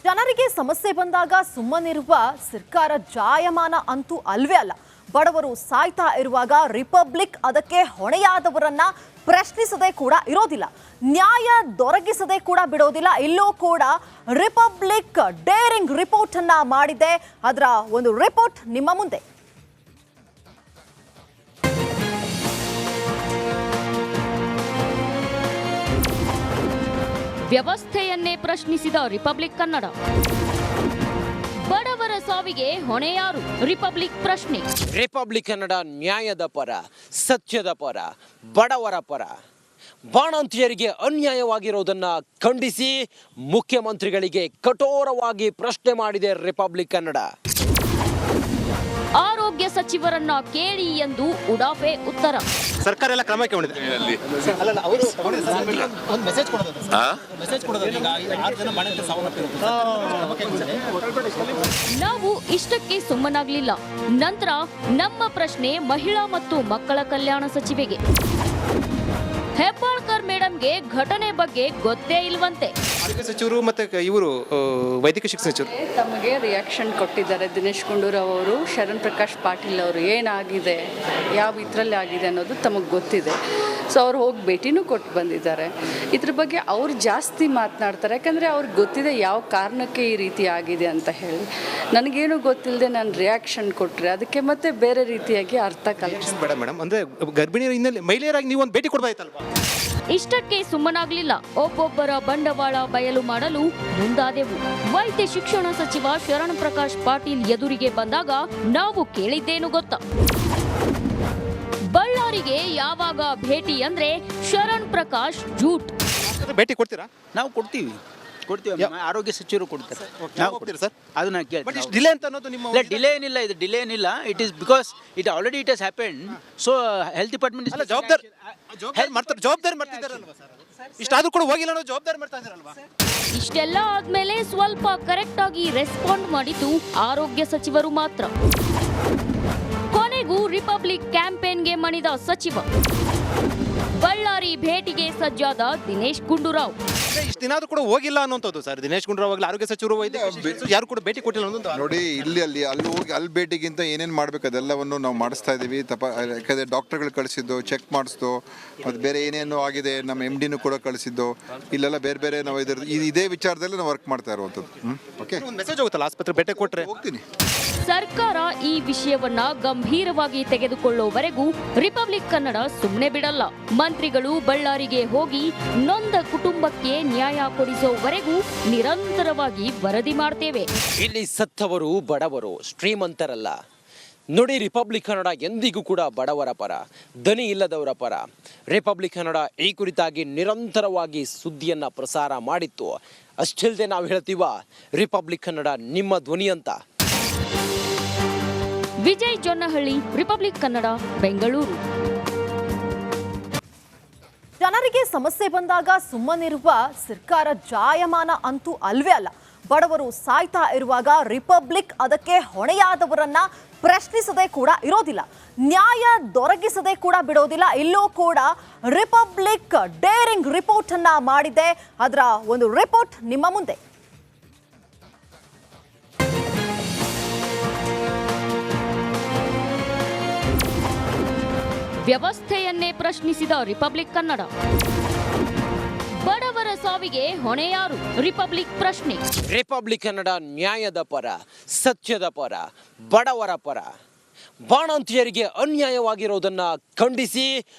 ಜನರಿಗೆ ಸಮಸ್ಯೆ ಬಂದಾಗ ಸುಮ್ಮನಿರುವ ಸರ್ಕಾರ ಜಾಯಮಾನ ಅಂತೂ ಅಲ್ವೇ ಅಲ್ಲ. ಬಡವರು ಸಾಯ್ತಾ ಇರುವಾಗ ರಿಪಬ್ಲಿಕ್ ಅದಕ್ಕೆ ಹೊಣೆಯಾದವರನ್ನ ಪ್ರಶ್ನಿಸದೆ ಕೂಡ ಇರೋದಿಲ್ಲ, ನ್ಯಾಯ ದೊರಕಿಸದೆ ಕೂಡ ಬಿಡೋದಿಲ್ಲ. ಇಲ್ಲೂ ಕೂಡ ರಿಪಬ್ಲಿಕ್ ಡೇರಿಂಗ್ ರಿಪೋರ್ಟ್ ಅನ್ನ ಮಾಡಿದೆ. ಅದರ ಒಂದು ರಿಪೋರ್ಟ್ ನಿಮ್ಮ ಮುಂದೆ. ವ್ಯವಸ್ಥೆಯನ್ನೇ ಪ್ರಶ್ನಿಸಿದ ರಿಪಬ್ಲಿಕ್ ಕನ್ನಡ. ಬಡವರ ಸಾವಿಗೆ ಹೊಣೆ ಯಾರು? ರಿಪಬ್ಲಿಕ್ ಪ್ರಶ್ನೆ. ರಿಪಬ್ಲಿಕ್ ಕನ್ನಡ ನ್ಯಾಯದ ಪರ, ಸತ್ಯದ ಪರ, ಬಡವರ ಪರ. ಬಾಣಂತಿಯರಿಗೆ ಅನ್ಯಾಯವಾಗಿರೋದನ್ನ ಖಂಡಿಸಿ ಮುಖ್ಯಮಂತ್ರಿಗಳಿಗೆ ಕಠೋರವಾಗಿ ಪ್ರಶ್ನೆ ಮಾಡಿದೆ ರಿಪಬ್ಲಿಕ್ ಕನ್ನಡ. ಆರೋಗ್ಯ ಸಚಿವರನ್ನ ಕೇಳಿ ಎಂದು ಉಡಾಫೆ ಉತ್ತರ. ಸರ್ಕಾರ ಎಲ್ಲ ಕ್ರಮ ನಾವು ಇಷ್ಟಕ್ಕೆ ಸುಮ್ಮನಾಗ್ಲಿಲ್ಲ. ನಂತರ ನಮ್ಮ ಪ್ರಶ್ನೆ ಮಹಿಳಾ ಮತ್ತು ಮಕ್ಕಳ ಕಲ್ಯಾಣ ಸಚಿವೆಗೆ. ಹೆಬ್ಬಾಳ್ಕರ್ ಮೇಡಮ್ಗೆ ಘಟನೆ ಬಗ್ಗೆ ಗೊತ್ತೇ ಇಲ್ವಂತೆ. ಆರೋಗ್ಯ ಸಚಿವರು ಮತ್ತೆ ಇವರು ವೈದ್ಯಕೀಯ ಶಿಕ್ಷಣ ಸಚಿವರು ತಮಗೆ ರಿಯಾಕ್ಷನ್ ಕೊಟ್ಟಿದ್ದಾರೆ. ದಿನೇಶ್ ಗುಂಡೂರಾವ್ ಅವರು, ಶರಣ್ ಪ್ರಕಾಶ್ ಪಾಟೀಲ್ ಅವರು ಏನಾಗಿದೆ, ಯಾವ ಇದರಲ್ಲಿ ಆಗಿದೆ ಅನ್ನೋದು ತಮಗೆ ಗೊತ್ತಿದೆ. ಸೊ ಅವ್ರು ಹೋಗಿ ಭೇಟಿನೂ ಕೊಟ್ಟು ಬಂದಿದ್ದಾರೆ. ಇದ್ರ ಬಗ್ಗೆ ಅವ್ರು ಜಾಸ್ತಿ ಮಾತನಾಡ್ತಾರೆ, ಯಾಕಂದರೆ ಅವ್ರಿಗೆ ಗೊತ್ತಿದೆ ಯಾವ ಕಾರಣಕ್ಕೆ ಈ ರೀತಿ ಆಗಿದೆ ಅಂತ ಹೇಳಿ. ನನಗೇನು ಗೊತ್ತಿಲ್ಲದೆ ನಾನು ರಿಯಾಕ್ಷನ್ ಕೊಟ್ಟರೆ ಅದಕ್ಕೆ ಮತ್ತೆ ಬೇರೆ ರೀತಿಯಾಗಿ ಅರ್ಥ ಕಲ್ಪಿಸ್ತೀನಿ. ಬೇಡ ಮೇಡಮ್, ಅಂದರೆ ಗರ್ಭಿಣಿಯರ ಹಿನ್ನೆಲೆ ಮಹಿಳೆಯರಾಗಿ ನೀವು ಒಂದು ಭೇಟಿ ಕೊಡ್ಬೋದಾಯ್ತಲ್ವಾ? ಇಷ್ಟಕ್ಕೆ ಸುಮ್ಮನಾಗ್ಲಿಲ್ಲ. ಒಬ್ಬೊಬ್ಬರ ಬಂಡವಾಳ ಬಯಲು ಮಾಡಲು ಮುಂದಾದೆವು. ವೈದ್ಯ ಶಿಕ್ಷಣ ಸಚಿವ ಶರಣ್ ಪ್ರಕಾಶ್ ಪಾಟೀಲ್ ಎದುರಿಗೆ ಬಂದಾಗ ನಾವು ಕೇಳಿದ್ದೇನು ಗೊತ್ತಾ? ಬಳ್ಳಾರಿಗೆ ಯಾವಾಗ ಭೇಟಿ ಅಂದ್ರೆ ಶರಣ್ ಪ್ರಕಾಶ್ ಜೂಟ್. ಭೇಟಿ ಕೊಡ್ತೀರಾ? ನಾವು ಕೊಡ್ತೀವಿ. ಆರೋಗ್ಯ ಸಚಿವರು ಕೊಡ್ತಾರೆ. ನಾವು ಕೊಡ್ತೀವಿ ಸರ್. ಅದನ್ನ ಕೇಳಿ ಡಿಲೇ ಅಂತ ಅನ್ನೋದು ನಿಮ್ಮ ಡಿಲೇ ಏನಿಲ್ಲ, ಇದು ಡಿಲೇ ಏನಿಲ್ಲ. It is because it already it has happened. So health department ಜವಾಬ್ದಾರಿ ಮಾಡ್ತಿದ್ದಾರಲ್ವಾ ಸರ್? ಇಷ್ಟಾದ್ರೂ ಕೂಡ ಹೋಗಿಲ್ಲ ಅನ್ನೋ ಜವಾಬ್ದಾರಿ ಮಾಡ್ತಾ ಇದ್ದಾರಲ್ವಾ? ಇಷ್ಟೆಲ್ಲ ಆದ್ಮೇಲೆ ಸ್ವಲ್ಪ ಕರೆಕ್ಟ್ ಆಗಿ ರೆಸ್ಪಾಂಡ್ ಮಾಡಿದ್ದು ಆರೋಗ್ಯ ಸಚಿವರು ಮಾತ್ರ. ಕೊನೆಗೂ ರಿಪಬ್ಲಿಕ್ ಕ್ಯಾಂಪೇನ್ಗೆ ಮಣಿದ ಸಚಿವ. ಬಳ್ಳಾರಿ ಭೇಟಿಗೆ ಸಜ್ಜಾದ ದಿನೇಶ್ ಗುಂಡೂರಾವ್. ಇಷ್ಟು ದಿನ ಕೂಡ ಹೋಗಿಲ್ಲ ಅನ್ನೋಂಥದ್ದು ಸರ್. ದಿನೇಶ್ ಗುಂಡೂರಾವ್ ಆಗಲಿ, ಆರೋಗ್ಯ ಸಚಿವರು, ಯಾರು ಕೂಡ ಭೇಟಿ ಕೊಟ್ಟಿಲ್ಲ ಅನ್ನೋದು ನೋಡಿ. ಅಲ್ಲಿ ಹೋಗಿ ಅಲ್ಲಿ ಭೇಟಿಗಿಂತ ಏನೇನು ಮಾಡ್ಬೇಕು ಅದೆಲ್ಲವನ್ನು ನಾವು ಮಾಡಿಸ್ತಾ ಇದ್ದೀವಿ. ಯಾಕಂದರೆ ಡಾಕ್ಟರ್ಗಳು ಕಳಿಸಿದ್ದು, ಚೆಕ್ ಮಾಡಿಸ್ದು, ಮತ್ತು ಬೇರೆ ಏನೇನು ಆಗಿದೆ ನಮ್ಮ MDನೂ ಕೂಡ ಕಳಿಸಿದ್ದು. ಇಲ್ಲೆಲ್ಲ ಬೇರೆ ಬೇರೆ ನಾವು ಇದೇ ವಿಚಾರದಲ್ಲಿ ನಾವು ವರ್ಕ್ ಮಾಡ್ತಾ ಇರುವಂಥದ್ದು. ಓಕೆ, ಒಂದು ಮೆಸೇಜ್ ಹೋಗುತ್ತಲ್ಲ, ಆಸ್ಪತ್ರೆ ಭೇಟಿ ಕೊಟ್ಟರೆ ಹೋಗ್ತೀನಿ. ಸರ್ಕಾರ ಈ ವಿಷಯವನ್ನ ಗಂಭೀರವಾಗಿ ತೆಗೆದುಕೊಳ್ಳುವವರೆಗೂ ರಿಪಬ್ಲಿಕ್ ಕನ್ನಡ ಸುಮ್ಮನೆ ಬಿಡಲ್ಲ. ಮಂತ್ರಿಗಳು ಬಳ್ಳಾರಿಗೆ ಹೋಗಿ ನೊಂದ ಕುಟುಂಬಕ್ಕೆ ನ್ಯಾಯ ಕೊಡಿಸುವವರೆಗೂ ನಿರಂತರವಾಗಿ ವರದಿ ಮಾಡ್ತೇವೆ. ಇಲ್ಲಿ ಸತ್ತವರು ಬಡವರು, ಶ್ರೀಮಂತರಲ್ಲ. ನೋಡಿ, ರಿಪಬ್ಲಿಕ್ ಕನ್ನಡ ಎಂದಿಗೂ ಕೂಡ ಬಡವರ ಪರ, ದನಿ ಇಲ್ಲದವರ ಪರ. ರಿಪಬ್ಲಿಕ್ ಕನ್ನಡ ಈ ಕುರಿತಾಗಿ ನಿರಂತರವಾಗಿ ಸುದ್ದಿಯನ್ನ ಪ್ರಸಾರ ಮಾಡಿತ್ತು. ಅಷ್ಟಿಲ್ಲದೆ ನಾವು ಹೇಳ್ತೀವ, ರಿಪಬ್ಲಿಕ್ ಕನ್ನಡ ನಿಮ್ಮ ಧ್ವನಿ ಅಂತ. ವಿಜಯ್ ಜೊನ್ನಹಳ್ಳಿ, ರಿಪಬ್ಲಿಕ್ ಕನ್ನಡ, ಬೆಂಗಳೂರು. ಜನರಿಗೆ ಸಮಸ್ಯೆ ಬಂದಾಗ ಸುಮ್ಮನಿರುವ ಸರ್ಕಾರ ಜಾಯಮಾನ ಅಂತೂ ಅಲ್ವೇ ಅಲ್ಲ. ಬಡವರು ಸಾಯ್ತಾ ಇರುವಾಗ ರಿಪಬ್ಲಿಕ್ ಅದಕ್ಕೆ ಹೊಣೆಯಾದವರನ್ನ ಪ್ರಶ್ನಿಸದೆ ಕೂಡ ಇರೋದಿಲ್ಲ, ನ್ಯಾಯ ದೊರಕಿಸದೆ ಕೂಡ ಬಿಡೋದಿಲ್ಲ. ಇಲ್ಲೂ ಕೂಡ ರಿಪಬ್ಲಿಕ್ ಡೇರಿಂಗ್ ರಿಪೋರ್ಟ್ ಅನ್ನ ಮಾಡಿದೆ. ಅದರ ಒಂದು ರಿಪೋರ್ಟ್ ನಿಮ್ಮ ಮುಂದೆ. ವ್ಯವಸ್ಥೆಯನ್ನೇ ಪ್ರಶ್ನಿಸಿದ ರಿಪಬ್ಲಿಕ್ ಕನ್ನಡ. ಬಡವರ ಸಾವಿಗೆ ಹೊಣೆ ಯಾರು? ರಿಪಬ್ಲಿಕ್ ಪ್ರಶ್ನೆ. ರಿಪಬ್ಲಿಕ್ ಕನ್ನಡ ನ್ಯಾಯದ ಪರ, ಸತ್ಯದ ಪರ, ಬಡವರ ಪರ. ಬಾಣಂತಿಯರಿಗೆ ಅನ್ಯಾಯವಾಗಿರೋದನ್ನ ಖಂಡಿಸಿ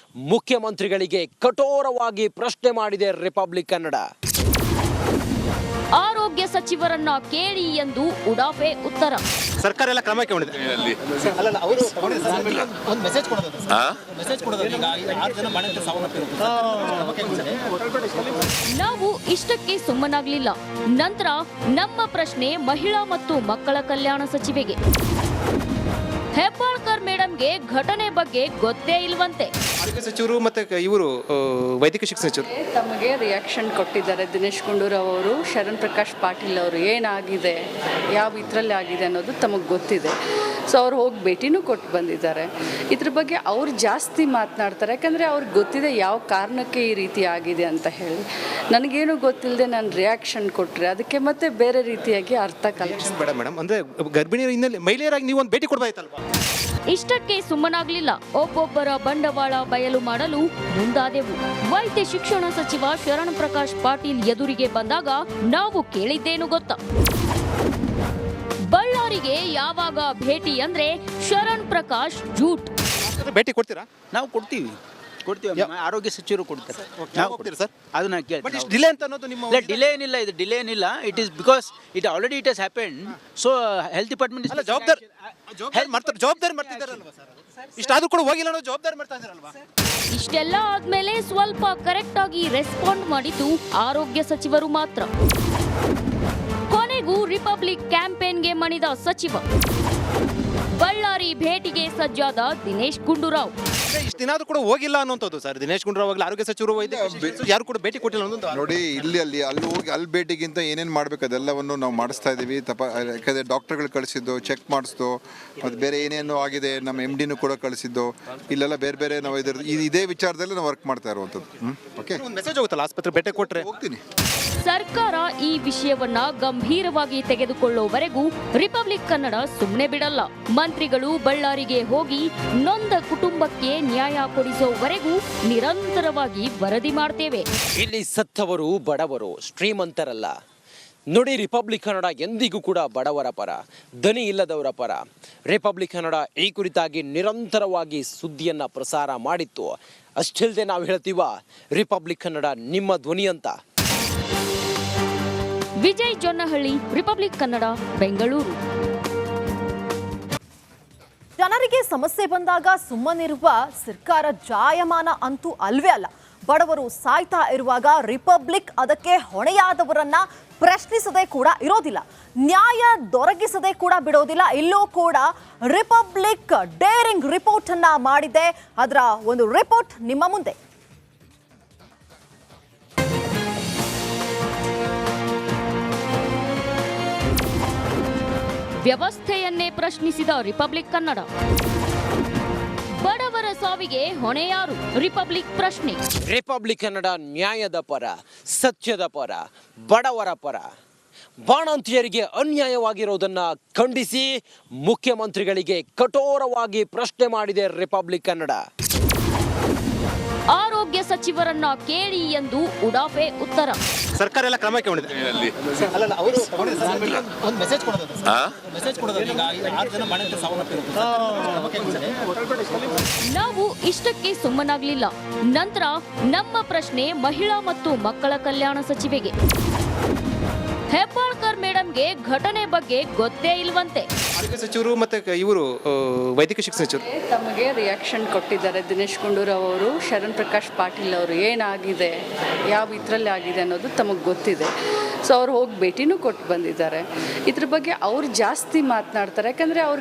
ಮುಖ್ಯಮಂತ್ರಿಗಳಿಗೆ ಕಠೋರವಾಗಿ ಪ್ರಶ್ನೆ ಮಾಡಿದೆ ರಿಪಬ್ಲಿಕ್ ಕನ್ನಡ. ಆರೋಗ್ಯ ಸಚಿವರನ್ನ ಕೇಳಿ ಎಂದು ಉಡಾಫೆ ಉತ್ತರ. ಸರ್ಕಾರ ಎಲ್ಲ ಕ್ರಮ ನಾವು ಇಷ್ಟಕ್ಕೆ ಸುಮ್ಮನಾಗ್ಲಿಲ್ಲ. ನಂತರ ನಮ್ಮ ಪ್ರಶ್ನೆ ಮಹಿಳಾ ಮತ್ತು ಮಕ್ಕಳ ಕಲ್ಯಾಣ ಸಚಿವೆಗೆ. ಹೆಬ್ಬಾಳ್ಕರ್ ಮೇಡಮ್ಗೆ ಮೇಡಮ್ಗೆ ಘಟನೆ ಬಗ್ಗೆ ಗೊತ್ತೇ ಇಲ್ವಂತೆ. ಆರೋಗ್ಯ ಸಚಿವರು ಮತ್ತು ಇವರು ವೈದ್ಯಕೀಯ ಶಿಕ್ಷಣ ಸಚಿವರು ತಮಗೆ ರಿಯಾಕ್ಷನ್ ಕೊಟ್ಟಿದ್ದಾರೆ ದಿನೇಶ್ ಗುಂಡೂರಾವ್ ಅವರು, ಶರಣ್ ಪ್ರಕಾಶ್ ಪಾಟೀಲ್ ಅವರು. ಏನಾಗಿದೆ, ಯಾವ ಇದರಲ್ಲಿ ಆಗಿದೆ ಅನ್ನೋದು ತಮಗೆ ಗೊತ್ತಿದೆ. ಸೊ ಅವ್ರು ಹೋಗಿ ಭೇಟಿನೂ ಕೊಟ್ಟು ಬಂದಿದ್ದಾರೆ. ಇದ್ರ ಬಗ್ಗೆ ಅವ್ರು ಜಾಸ್ತಿ ಮಾತನಾಡ್ತಾರೆ, ಯಾಕಂದರೆ ಅವ್ರಿಗೆ ಗೊತ್ತಿದೆ ಯಾವ ಕಾರಣಕ್ಕೆ ಈ ರೀತಿ ಆಗಿದೆ ಅಂತ ಹೇಳಿ. ನನಗೇನು ಗೊತ್ತಿಲ್ಲದೆ ನಾನು ರಿಯಾಕ್ಷನ್ ಕೊಟ್ಟರೆ ಅದಕ್ಕೆ ಮತ್ತೆ ಬೇರೆ ರೀತಿಯಾಗಿ ಅರ್ಥ ಕಲ್ಪಿಸ್ತಾರೆ. ಬೇಡ ಮೇಡಮ್, ಅಂದರೆ ಗರ್ಭಿಣಿ ಹಿನ್ನೆಲೆ ಮಹಿಳೆಯರಾಗಿ ನೀವು ಒಂದು ಭೇಟಿ ಕೊಡ್ಬೋದಾಯ್ತಲ್ವಾ? ಇಷ್ಟಕ್ಕೆ ಸುಮ್ಮನಾಗ್ಲಿಲ್ಲ. ಒಬ್ಬೊಬ್ಬರ ಬಂಡವಾಳ ಬಯಲು ಮಾಡಲು ಮುಂದಾದೆವು. ವೈದ್ಯ ಶಿಕ್ಷಣ ಸಚಿವ ಶರಣ್ ಪ್ರಕಾಶ್ ಪಾಟೀಲ್ ಎದುರಿಗೆ ಬಂದಾಗ ನಾವು ಕೇಳಿದ್ದೇನು ಗೊತ್ತಾ? ಬಳ್ಳಾರಿಗೆ ಯಾವಾಗ ಭೇಟಿ ಅಂದ್ರೆ ಶರಣ್ ಪ್ರಕಾಶ್ ಜೂಟ್. ಭೇಟಿ ಕೊಡ್ತೀರಾ? ನಾವು ಕೊಡ್ತೀವಿ. ಆರೋಗ್ಯ ಸಚಿವರು ಕೊಡ್ತಾರೆ. ನಾವು ಹೋಗ್ತೀರಾ ಸರ್? ಅದನ್ನ ಬಟ್ ಇಷ್ಟು ಡಿಲೇ ಅಂತ ಅನ್ನೋದು ನಿಮ್ಮ ಡಿಲೇ ಏನಿಲ್ಲ, ಇದು ಡಿಲೇ ಏನಿಲ್ಲ. It is because it already it has happened. So health department ಅಲ್ಲ ಜವಾಬ್ದಾರಿ ಮಾಡ್ತಿದ್ದಾರಲ್ವಾ ಸರ್? ಇಷ್ಟಾದ್ರೂ ಕೂಡ ಹೋಗಿಲ್ಲ ಅನ್ನೋ ಜವಾಬ್ದಾರಿ ಮಾಡ್ತಾ ಇದ್ದಾರಲ್ವಾ? ಇಷ್ಟೆಲ್ಲ ಆದ್ಮೇಲೆ ಸ್ವಲ್ಪ ಕರೆಕ್ಟ್ ಆಗಿ ರೆಸ್ಪಾಂಡ್ ಮಾಡಿದ್ದು ಆರೋಗ್ಯ ಸಚಿವರು ಮಾತ್ರ. ಕೊನೆಗೂ ರಿಪಬ್ಲಿಕ್ ಕ್ಯಾಂಪೇನ್ಗೆ ಮಣಿದ ಸಚಿವ. ಬಳ್ಳಾರಿ ಭೇಟಿಗೆ ಸಜ್ಜಾದ ದಿನೇಶ್ ಗುಂಡೂರಾವ್. ಇಷ್ಟು ದಿನ ಆದ್ರೂ ಕೂಡ ಹೋಗಿಲ್ಲ ಅನ್ನೋಂಥದ್ದು ಸರ್. ದಿನೇಶ್ ಗುಂಡೂರಾವ್ ಆಗಲಿ, ಆರೋಗ್ಯ ಸಚಿವರು, ವೈದ್ಯಕೀಯ ಯಾರು ಕೂಡ ಭೇಟಿ ಕೊಟ್ಟಿಲ್ಲ ಅನ್ನೋದು ನೋಡಿ, ಅಲ್ಲಿ ಹೋಗಿ ಅಲ್ಲಿ ಭೇಟಿಗಿಂತ ಏನೇನು ಮಾಡಬೇಕು ಅದೆಲ್ಲವನ್ನು ನಾವು ಮಾಡಿಸ್ತಾ ಇದ್ದೀವಿ. ಯಾಕಂದರೆ ಡಾಕ್ಟರ್ಗಳು ಕಳಿಸಿದ್ದು, ಚೆಕ್ ಮಾಡಿಸ್ದು, ಮತ್ತು ಬೇರೆ ಏನೇನು ಆಗಿದೆ ನಮ್ಮ MDನೂ ಕೂಡ ಕಳಿಸಿದ್ದು, ಇಲ್ಲೆಲ್ಲ ಬೇರೆ ಬೇರೆ ನಾವು ಇದೇ ವಿಚಾರದಲ್ಲಿ ನಾವು ವರ್ಕ್ ಮಾಡ್ತಾ ಇರುವಂಥದ್ದು. ಓಕೆ, ಒಂದು ಮೆಸೇಜ್ ಹೋಗುತ್ತಲ್ಲ, ಆಸ್ಪತ್ರೆ ಭೇಟಿ ಕೊಟ್ಟರೆ ಹೋಗ್ತೀನಿ. ಸರ್ಕಾರ ಈ ವಿಷಯವನ್ನ ಗಂಭೀರವಾಗಿ ತೆಗೆದುಕೊಳ್ಳುವವರೆಗೂ ರಿಪಬ್ಲಿಕ್ ಕನ್ನಡ ಸುಮ್ಮನೆ ಬಿಡಲ್ಲ. ಮಂತ್ರಿಗಳು ಬಳ್ಳಾರಿಗೆ ಹೋಗಿ ನೊಂದ ಕುಟುಂಬಕ್ಕೆ ನ್ಯಾಯ ಕೊಡಿಸುವವರೆಗೂ ನಿರಂತರವಾಗಿ ವರದಿ ಮಾಡ್ತೇವೆ. ಇಲ್ಲಿ ಸತ್ತವರು ಬಡವರು, ಶ್ರೀಮಂತರಲ್ಲ. ನೋಡಿ, ರಿಪಬ್ಲಿಕ್ ಕನ್ನಡ ಎಂದಿಗೂ ಕೂಡ ಬಡವರ ಪರ, ದನಿ ಇಲ್ಲದವರ ಪರ. ರಿಪಬ್ಲಿಕ್ ಕನ್ನಡ ಈ ಕುರಿತಾಗಿ ನಿರಂತರವಾಗಿ ಸುದ್ದಿಯನ್ನ ಪ್ರಸಾರ ಮಾಡಿತ್ತು. ಅಷ್ಟಿಲ್ಲದೆ ನಾವು ಹೇಳ್ತೀವ, ರಿಪಬ್ಲಿಕ್ ಕನ್ನಡ ನಿಮ್ಮ ಧ್ವನಿ ಅಂತ. ವಿಜಯ್ ಜೊನ್ನಹಳ್ಳಿ, ರಿಪಬ್ಲಿಕ್ ಕನ್ನಡ, ಬೆಂಗಳೂರು. ಜನರಿಗೆ ಸಮಸ್ಯೆ ಬಂದಾಗ ಸುಮ್ಮನಿರುವ ಸರ್ಕಾರ ಜಾಯಮಾನ ಅಂತೂ ಅಲ್ವೇ ಅಲ್ಲ. ಬಡವರು ಸಾಯ್ತಾ ಇರುವಾಗ ರಿಪಬ್ಲಿಕ್ ಅದಕ್ಕೆ ಹೊಣೆಯಾದವರನ್ನ ಪ್ರಶ್ನಿಸದೆ ಕೂಡ ಇರೋದಿಲ್ಲ, ನ್ಯಾಯ ದೊರಕಿಸದೆ ಕೂಡ ಬಿಡೋದಿಲ್ಲ. ಇಲ್ಲೂ ಕೂಡ ರಿಪಬ್ಲಿಕ್ ಡೇರಿಂಗ್ ರಿಪೋರ್ಟ್ ಅನ್ನ ಮಾಡಿದೆ. ಅದರ ಒಂದು ರಿಪೋರ್ಟ್ ನಿಮ್ಮ ಮುಂದೆ. ವ್ಯವಸ್ಥೆಯನ್ನೇ ಪ್ರಶ್ನಿಸಿದ ರಿಪಬ್ಲಿಕ್ ಕನ್ನಡ. ಬಡವರ ಸಾವಿಗೆ ಹೊಣೆ ಯಾರು? ರಿಪಬ್ಲಿಕ್ ಪ್ರಶ್ನೆ. ರಿಪಬ್ಲಿಕ್ ಕನ್ನಡ ನ್ಯಾಯದ ಪರ, ಸತ್ಯದ ಪರ, ಬಡವರ ಪರ. ಬಾಣಂತಿಯರಿಗೆ ಅನ್ಯಾಯವಾಗಿರೋದನ್ನ ಖಂಡಿಸಿ ಮುಖ್ಯಮಂತ್ರಿಗಳಿಗೆ ಕಠೋರವಾಗಿ ಪ್ರಶ್ನೆ ಮಾಡಿದೆ ರಿಪಬ್ಲಿಕ್ ಕನ್ನಡ. ಆರೋಗ್ಯ ಸಚಿವರನ್ನ ಕೇಳಿ ಎಂದು ಉಡಾಫೆ ಉತ್ತರ. ಸರ್ಕಾರ ಎಲ್ಲ ಕ್ರಮ ಕೈಗೊಂಡಿದೆ. ಅಲ್ಲ, ಅವರು ಒಂದು ಮೆಸೇಜ್ ಕೊಡೋದು, ಮೆಸೇಜ್ ಕೊಡೋದು. ಈಗ 6 ಜನ ಬಾಣಂತಿ ಸಾವನ್ನಪ್ಪಿರೋದು. ನಾವು ಇಷ್ಟಕ್ಕೆ ಸುಮ್ಮನಾಗ್ಲಿಲ್ಲ. ನಂತರ ನಮ್ಮ ಪ್ರಶ್ನೆ ಮಹಿಳಾ ಮತ್ತು ಮಕ್ಕಳ ಕಲ್ಯಾಣ ಸಚಿವೆಗೆ. ಹೆಬ್ಬಾಳ್ಕರ್ ಮೇಡಮ್ಗೆ ಘಟನೆ ಬಗ್ಗೆ ಗೊತ್ತೇ ಇಲ್ವಂತೆ. ಆರೋಗ್ಯ ಸಚಿವರು ಮತ್ತು ಇವರು ವೈದ್ಯಕೀಯ ಶಿಕ್ಷಣ ಸಚಿವರು ತಮಗೆ ರಿಯಾಕ್ಷನ್ ಕೊಟ್ಟಿದ್ದಾರೆ ದಿನೇಶ್ ಗುಂಡೂರಾವ್ ಅವರು, ಶರಣ್ ಪ್ರಕಾಶ್ ಪಾಟೀಲ್ ಅವರು. ಏನಾಗಿದೆ, ಯಾವ ಇದರಲ್ಲಿ ಆಗಿದೆ ಅನ್ನೋದು ತಮಗೆ ಗೊತ್ತಿದೆ. ಸೊ ಅವ್ರು ಹೋಗಿ ಭೇಟಿನೂ ಕೊಟ್ಟು ಬಂದಿದ್ದಾರೆ. ಇದ್ರ ಬಗ್ಗೆ ಅವ್ರು ಜಾಸ್ತಿ ಮಾತನಾಡ್ತಾರೆ, ಯಾಕಂದರೆ ಅವ್ರಿಗೆ